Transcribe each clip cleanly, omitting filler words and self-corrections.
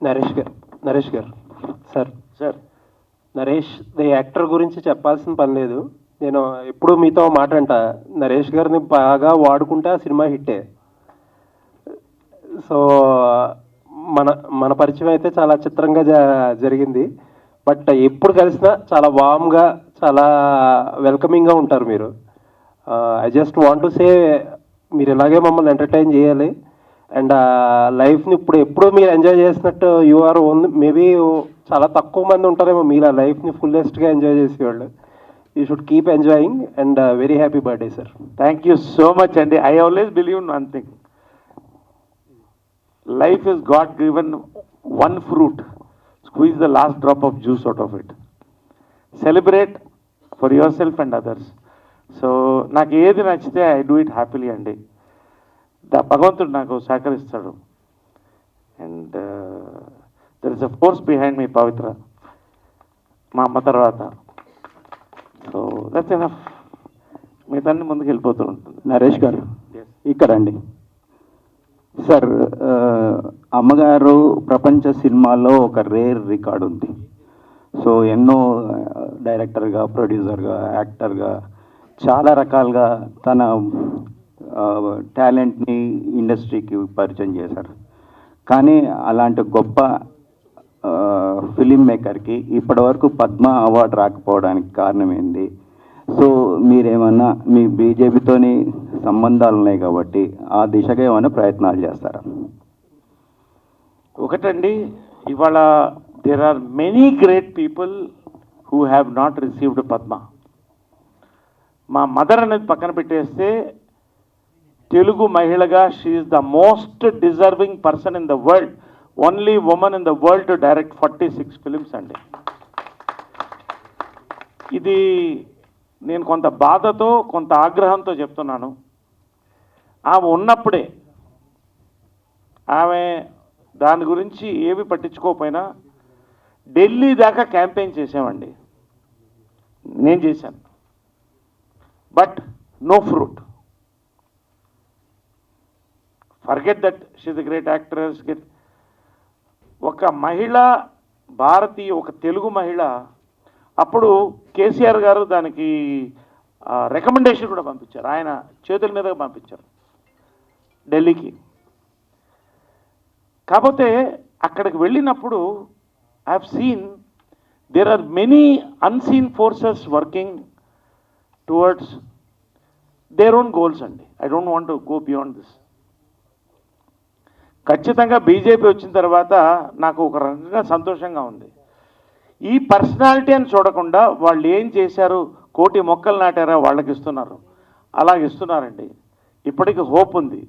నరేష్ గారు sir Naresh the actor గురించి చెప్పాల్సిన పని లేదు. నేను ఎప్పుడు మీతో మాట అంట, నరేష్ గారిని బాగా వాడుకుంటే ఆ సినిమా హిట్టే. సో మన మన పరిచయం అయితే చాలా చిత్రంగా జరిగింది. బట్ ఎప్పుడు కలిసినా చాలా వామ్గా, చాలా వెల్కమింగ్గా ఉంటారు మీరు. I just want to say, మీరు ఇలాగే మమ్మల్ని ఎంటర్టైన్ చేయాలి. అండ్ లైఫ్ని ఎప్పుడు మీరు ఎంజాయ్ చేసినట్టు యు ఆర్ ఓన్. మేబీ చాలా తక్కువ మంది ఉంటారేమో మీరు ఆ లైఫ్ని ఫుల్లెస్ట్గా ఎంజాయ్ చేసేవాళ్ళు. You should keep enjoying and very happy birthday sir. Thank you so much అండి. I always believe in one thing, life is God given one fruit, squeeze the last drop of juice out of it, celebrate for yourself and others. So నాకు ఏది నచ్చితే I do it happily అండి. భగవంతుడు నాకు సహకరిస్తాడు. And there is a force behind me Pavitra, మా అమ్మ తర్వాత. So that's enough. మిగతా ముందుకు వెళ్ళిపోతూ ఉంటుంది. నరేష్ గారు ఇక్కడండి సార్, అమ్మగారు ప్రపంచ సినిమాల్లో ఒక రేర్ రికార్డు ఉంది. సో ఎన్నో డైరెక్టర్గా, ప్రొడ్యూసర్గా, యాక్టర్గా చాలా రకాలుగా తన టాలెంట్ని ఇండస్ట్రీకి పరిచయం చేశారు. కానీ అలాంటి గొప్ప ఫిలిం మేకర్కి ఇప్పటివరకు పద్మ అవార్డు రాకపోవడానికి కారణం ఏంటి? సో మీరేమన్నా మీ బీజేపీతోని సంబంధాలు ఉన్నాయి కాబట్టి ఆ దిశగా ఏమైనా ప్రయత్నాలు చేస్తారా? ఒకటండి, ఇవాళ there are many great people who have not received Padma. మా మదర్ అనేది పక్కన పెట్టేస్తే తెలుగు మహిళగా she is the most deserving person in the world, only women in the world to direct 46 films అండి. ఇది నేను కొంత బాధతో, కొంత ఆగ్రహంతో చెప్తున్నాను. ఆమె ఉన్నప్పుడే, ఆమె దాని గురించి ఏమి పట్టించుకోకపోయినా ఢిల్లీ దాకా క్యాంపెయిన్ చేసామండి. నేను చేశాను. But no fruit. Forget that she is a great actress. ఒక మహిళ, భారతీయ, ఒక తెలుగు మహిళ, అప్పుడు కేసీఆర్ గారు దానికి రికమెండేషన్ కూడా పంపించారు. ఆయన చేతుల మీదుగా పంపించారు ఢిల్లీకి. కాకపోతే అక్కడికి వెళ్ళినప్పుడు I have seen there are many unseen forces working towards their own goals అండి. I don't want to go beyond this. ఖచ్చితంగా బీజేపీ వచ్చిన తర్వాత నాకు ఒక రకంగా సంతోషంగా ఉంది. ఈ పర్సనాలిటీ అని చూడకుండా వాళ్ళు ఏం చేశారు, కోటి మొక్కలు నాటారా వాళ్ళకి ఇస్తున్నారు, అలాగే ఇస్తున్నారండి. ఇప్పటికీ హోప్ ఉంది.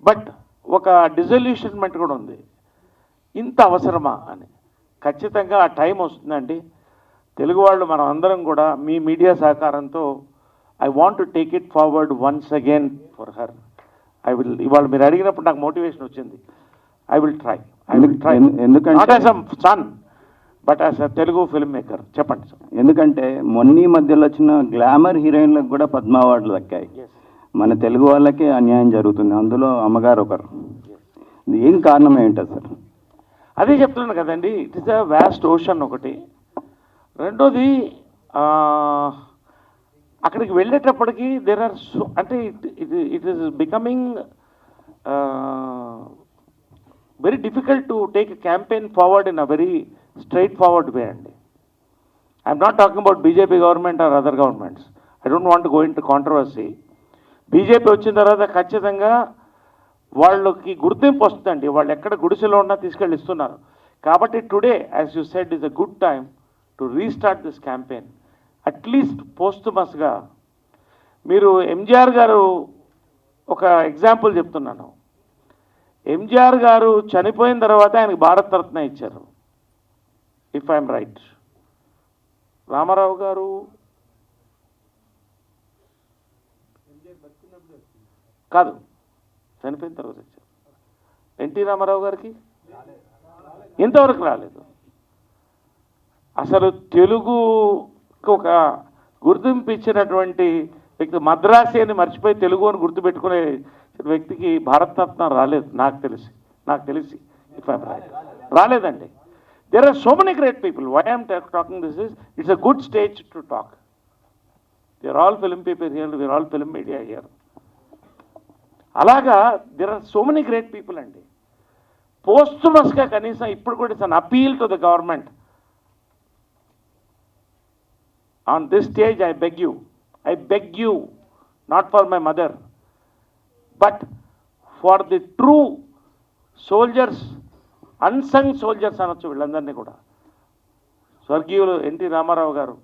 బట్ ఒక డిజల్యూషన్మెంట్ కూడా ఉంది. ఇంత అవసరమా అని. ఖచ్చితంగా ఆ టైం వస్తుందండి. తెలుగు వాళ్ళు మనం అందరం కూడా మీ మీడియా సహకారంతో I want to take it forward once again for her. I will. ఇవాళ మీరు అడిగినప్పుడు నాకు మోటివేషన్ వచ్చింది. I will try. ఎందుకంటే not as a son but as a Telugu film maker. చెప్పండి సార్. ఎందుకంటే మొన్న మధ్యలో వచ్చిన గ్లామర్ హీరోయిన్లకు కూడా పద్మ అవార్డులు దక్కాయి. మన తెలుగు వాళ్ళకే అన్యాయం జరుగుతుంది, అందులో అమ్మగారు ఒకరు. ఏం కారణం ఏంటో సార్? అదే చెప్తున్నాను కదండి, it is a vast ocean ఒకటి. రెండోది, అక్కడికి వెళ్ళేటప్పటికి దేర్ ఆర్ సో, అంటే it is becoming very difficult to take a campaign forward in a very straight forward way అండి. I'm not talking about BJP government or other governments. I don't want go into controversy. BJP వచ్చిన తర్వాత ఖచ్చితంగా వాళ్ళకి గుర్తింపు వస్తుందండి. వాళ్ళు ఎక్కడ గుడిసెలో ఉన్నా తీసుకెళ్ళి ఇస్తున్నారు. కాబట్టి today, as you said, is a good time to restart this campaign. At least పోస్టుమస్గా మీరు ఎంజీఆర్ గారు, ఒక ఎగ్జాంపుల్ చెప్తున్నాను. ఎంజీఆర్ గారు చనిపోయిన తర్వాత ఆయనకు భారత్ రత్న ఇచ్చారు, ఇఫ్ ఐఎమ్ రైట్. రామారావు గారు కాదు, చనిపోయిన తర్వాత ఇచ్చారు. ఎన్టీ రామారావు గారికి ఇంతవరకు రాలేదు. అసలు తెలుగుకు ఒక గుర్తింపు ఇచ్చినటువంటి వ్యక్తి, మద్రాసి అని మర్చిపోయి తెలుగు అని గుర్తుపెట్టుకునే వ్యక్తికి భారతరత్న రాలేదు నాకు తెలిసి. If I'm right. రాలేదండి. There are so many great people. Why I'm talking this is, it's a good stage to talk. They are all film people here, we are all film media here. అలాగా there are so many great people అండి. పోస్టుమస్గా కనీసం ఇప్పుడు కూడా it's an appeal to the government. On this stage I beg you, not for my mother, but for the true soldiers, unsung soldiers అనొచ్చు వీళ్ళందరినీ కూడా. స్వర్గీయులు NT Ramarao గారు,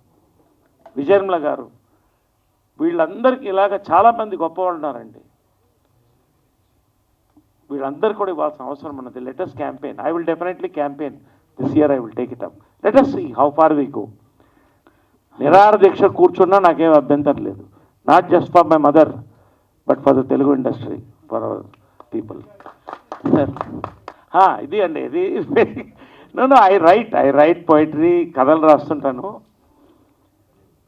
విజయర్మల గారు, వీళ్ళందరికీ ఇలాగ చాలామంది గొప్పవాళ్ళు ఉన్నారండి. వీళ్ళందరూ కూడా ఇవ్వాల్సిన అవసరం ఉన్నది. Let us campaign. I will definitely campaign this year. I will take it up. Let us see how far we go. నిరాహార దీక్ష కూర్చున్నా నాకేం అభ్యంతరం లేదు. Not just for my mother, but for the Telugu industry, for our people. Sir ఇది అండి, ఇది no I right poetry, కథలు రాస్తుంటాను.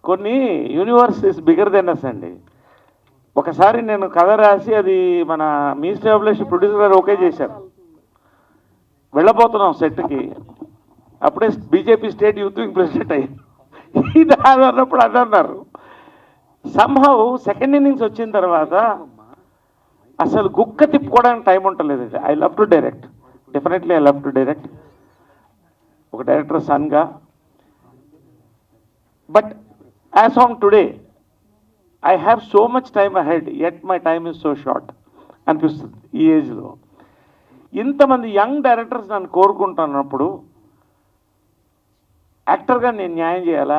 కొన్ని universe is bigger than us అండి. ఒకసారి నేను కథ రాసి అది మన మీ స్టాబ్లిష్ ప్రొడ్యూసర్ గారు ఓకే చేశారు. వెళ్ళబోతున్నాం సెట్కి, అప్పుడే BJP state youth wing president అయ్యారు. ఇది అన్నప్పుడు అన్నారు. సంహౌ సెకండ్ ఇన్నింగ్స్ వచ్చిన తర్వాత అసలు గుక్క తిప్పుకోవడానికి టైం ఉండలేదు. I love to direct, definitely I love to direct, ఒక డైరెక్టర్ సన్గా. But as on today I have so much time ahead, yet my time is so short అనిపిస్తుంది ఈ ఏజ్లో. ఇంతమంది యంగ్ డైరెక్టర్స్ నన్ను కోరుకుంటున్నప్పుడు యాక్టర్గా నేను న్యాయం చేయాలా,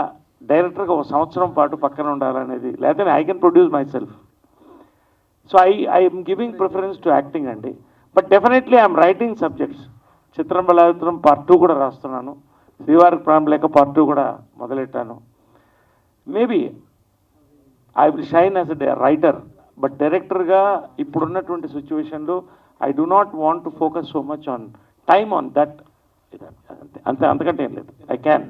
డైరెక్టర్గా ఒక సంవత్సరం పాటు పక్కన ఉండాలనేది, లేకపోతే I can produce myself. So I'm giving preference to acting అండి. But definitely I'm writing subjects. చిత్రం బలావిత్రం పార్ట్ 2 కూడా రాస్తున్నాను. శ్రీవారికి ప్రాణం లేక పార్ట్ 2 కూడా మొదలెట్టాను. Maybe I will shine as a writer, but డైరెక్టర్గా ఇప్పుడున్నటువంటి సిచ్యువేషన్లో I do not want to focus so much on time on that. అంతే, అంతకంటే ఏం లేదు. I can